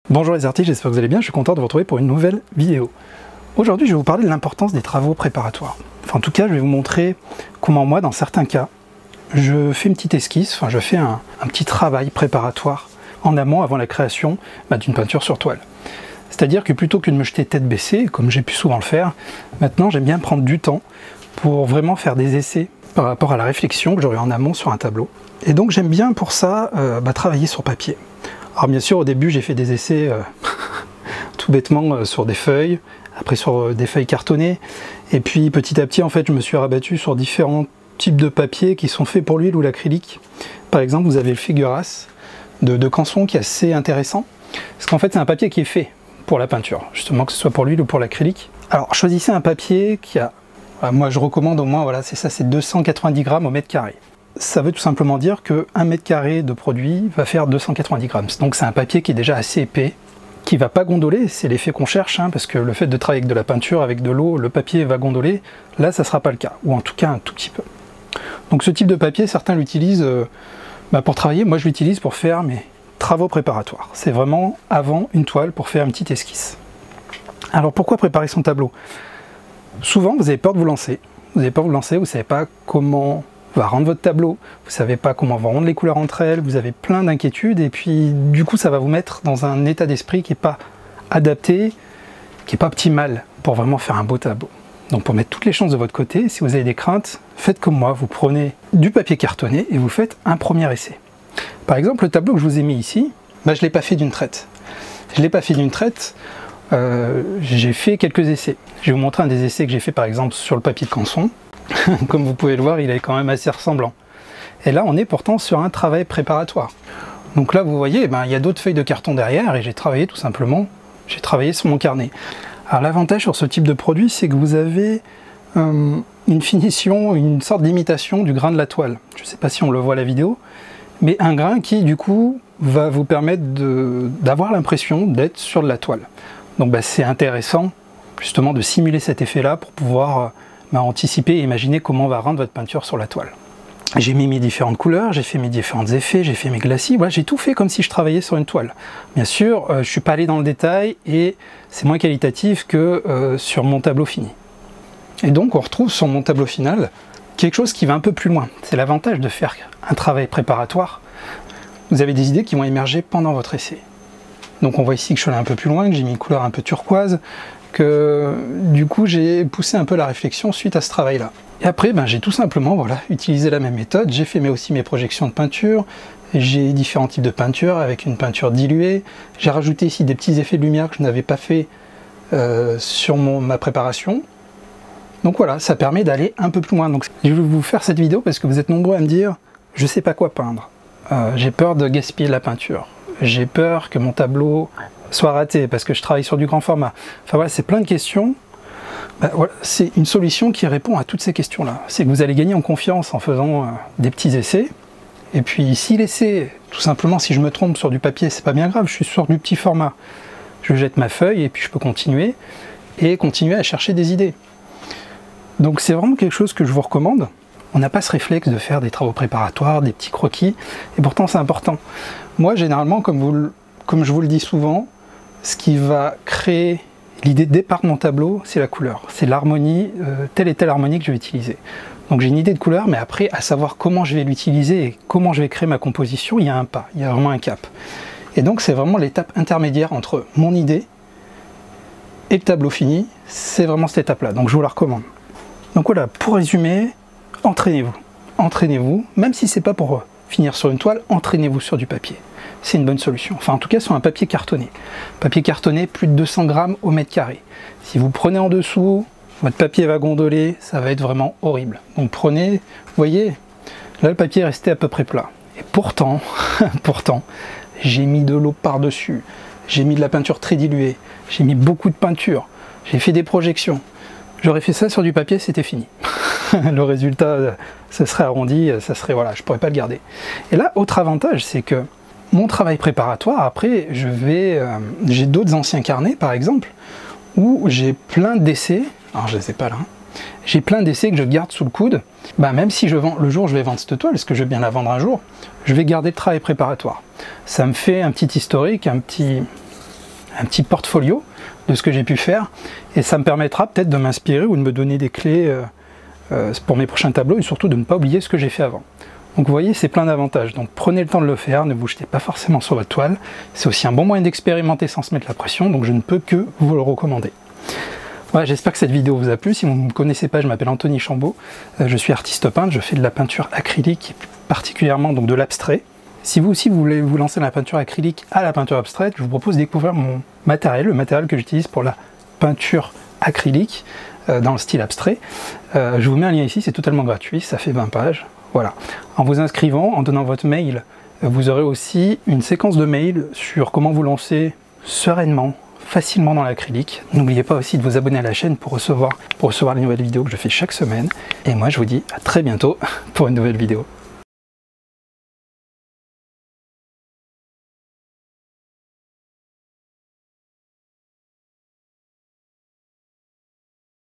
Bonjour les artistes, j'espère que vous allez bien, je suis content de vous retrouver pour une nouvelle vidéo. Aujourd'hui je vais vous parler de l'importance des travaux préparatoires. Enfin en tout cas je vais vous montrer comment moi dans certains cas, je fais une petite esquisse, enfin je fais un petit travail préparatoire en amont avant la création d'une peinture sur toile. C'est-à-dire que plutôt que de me jeter tête baissée, comme j'ai pu souvent le faire, maintenant j'aime bien prendre du temps pour vraiment faire des essais par rapport à la réflexion que j'aurai en amont sur un tableau. Et donc j'aime bien pour ça travailler sur papier. Alors bien sûr au début j'ai fait des essais tout bêtement sur des feuilles, après sur des feuilles cartonnées, et puis petit à petit en fait je me suis rabattu sur différents types de papier qui sont faits pour l'huile ou l'acrylique. Par exemple vous avez le Figuras de Canson qui est assez intéressant, parce qu'en fait c'est un papier qui est fait pour la peinture, justement que ce soit pour l'huile ou pour l'acrylique. Alors choisissez un papier qui a, moi je recommande au moins, voilà c'est ça, c'est 290 grammes au mètre carré. Ça veut tout simplement dire que 1 mètre carré de produit va faire 290 grammes. Donc c'est un papier qui est déjà assez épais, qui ne va pas gondoler, c'est l'effet qu'on cherche, parce que le fait de travailler avec de la peinture, avec de l'eau, le papier va gondoler. Là ça ne sera pas le cas, ou en tout cas un tout petit peu. Donc ce type de papier, certains l'utilisent pour travailler, moi je l'utilise pour faire mes travaux préparatoires. C'est vraiment avant une toile pour faire une petite esquisse. Alors pourquoi préparer son tableau? Souvent vous avez peur de vous lancer, vous ne savez pas comment va rendre votre tableau, vous ne savez pas comment vont rendre les couleurs entre elles, vous avez plein d'inquiétudes et puis du coup ça va vous mettre dans un état d'esprit qui n'est pas adapté, qui n'est pas optimal pour vraiment faire un beau tableau. Donc pour mettre toutes les chances de votre côté, si vous avez des craintes, faites comme moi, vous prenez du papier cartonné et vous faites un premier essai. Par exemple le tableau que je vous ai mis ici, je ne l'ai pas fait d'une traite. Je ne l'ai pas fait d'une traite, j'ai fait quelques essais. Je vais vous montrer un des essais que j'ai fait par exemple sur le papier de Canson. Comme vous pouvez le voir, il est quand même assez ressemblant. Et là, on est pourtant sur un travail préparatoire. Donc là, vous voyez, il y a d'autres feuilles de carton derrière et j'ai travaillé tout simplement, j'ai travaillé sur mon carnet. Alors l'avantage sur ce type de produit, c'est que vous avez une finition, une sorte d'imitation du grain de la toile. Je ne sais pas si on le voit à la vidéo, mais un grain qui, du coup, va vous permettre d'avoir l'impression d'être sur de la toile. Donc c'est intéressant, justement, de simuler cet effet-là pour pouvoir anticiper et imaginer comment va rendre votre peinture sur la toile. J'ai mis mes différentes couleurs, j'ai fait mes différents effets, j'ai fait mes glacis, voilà, j'ai tout fait comme si je travaillais sur une toile. Bien sûr, je ne suis pas allé dans le détail et c'est moins qualitatif que sur mon tableau fini. Et donc on retrouve sur mon tableau final quelque chose qui va un peu plus loin. C'est l'avantage de faire un travail préparatoire. Vous avez des idées qui vont émerger pendant votre essai. Donc on voit ici que je suis allé un peu plus loin, que j'ai mis une couleur un peu turquoise, que du coup j'ai poussé un peu la réflexion suite à ce travail là. Et après j'ai tout simplement utilisé la même méthode, j'ai fait aussi mes projections de peinture, j'ai différents types de peinture avec une peinture diluée, j'ai rajouté ici des petits effets de lumière que je n'avais pas fait sur ma préparation. Donc voilà, ça permet d'aller un peu plus loin. Donc je vais vous faire cette vidéo parce que vous êtes nombreux à me dire je sais pas quoi peindre, j'ai peur de gaspiller la peinture, j'ai peur que mon tableau soit raté parce que je travaille sur du grand format. Enfin voilà, c'est plein de questions. Voilà, c'est une solution qui répond à toutes ces questions-là. C'est que vous allez gagner en confiance en faisant des petits essais. Et puis si l'essai, tout simplement, si je me trompe sur du papier, c'est pas bien grave, je suis sur du petit format. Je jette ma feuille et puis je peux continuer à chercher des idées. Donc c'est vraiment quelque chose que je vous recommande. On n'a pas ce réflexe de faire des travaux préparatoires, des petits croquis, et pourtant c'est important. Moi, généralement, comme je vous le dis souvent, ce qui va créer l'idée de départ de mon tableau, c'est la couleur. C'est l'harmonie, telle et telle harmonie que je vais utiliser. Donc j'ai une idée de couleur, mais après, à savoir comment je vais l'utiliser et comment je vais créer ma composition, il y a un pas, il y a vraiment un cap. Et donc c'est vraiment l'étape intermédiaire entre mon idée et le tableau fini, c'est vraiment cette étape-là, donc je vous la recommande. Donc voilà, pour résumer, entraînez-vous. Entraînez-vous, même si c'est pas pour finir sur une toile, entraînez-vous sur du papier. C'est une bonne solution. Enfin, en tout cas, sur un papier cartonné. Papier cartonné, plus de 200 grammes au mètre carré. Si vous prenez en dessous, votre papier va gondoler, ça va être vraiment horrible. Donc prenez, vous voyez, là le papier est resté à peu près plat. Et pourtant, j'ai mis de l'eau par-dessus, j'ai mis de la peinture très diluée, j'ai mis beaucoup de peinture, j'ai fait des projections. J'aurais fait ça sur du papier, c'était fini. Le résultat, ça serait arrondi, ça serait, voilà, je pourrais pas le garder. Et là, autre avantage, c'est que mon travail préparatoire, après, j'ai d'autres anciens carnets, par exemple, où j'ai plein d'essais, alors je ne les ai pas là, j'ai plein d'essais que je garde sous le coude, même si le jour où je vais vendre cette toile, est-ce que je vais bien la vendre un jour, je vais garder le travail préparatoire. Ça me fait un petit historique, un petit un petit portfolio de ce que j'ai pu faire, et ça me permettra peut-être de m'inspirer ou de me donner des clés pour mes prochains tableaux, et surtout de ne pas oublier ce que j'ai fait avant. Donc vous voyez, c'est plein d'avantages, donc prenez le temps de le faire, ne vous jetez pas forcément sur votre toile, c'est aussi un bon moyen d'expérimenter sans se mettre la pression, donc je ne peux que vous le recommander. Voilà, j'espère que cette vidéo vous a plu. Si vous ne me connaissez pas, je m'appelle Anthony Chambaud, je suis artiste peintre, je fais de la peinture acrylique, particulièrement donc de l'abstrait. Si vous aussi vous voulez vous lancer dans la peinture acrylique à la peinture abstraite, je vous propose de découvrir mon matériel, le matériel que j'utilise pour la peinture acrylique dans le style abstrait. Je vous mets un lien ici, c'est totalement gratuit, ça fait 20 pages. Voilà. En vous inscrivant, en donnant votre mail, vous aurez aussi une séquence de mails sur comment vous lancer sereinement, facilement dans l'acrylique. N'oubliez pas aussi de vous abonner à la chaîne pour recevoir les nouvelles vidéos que je fais chaque semaine. Et moi je vous dis à très bientôt pour une nouvelle vidéo.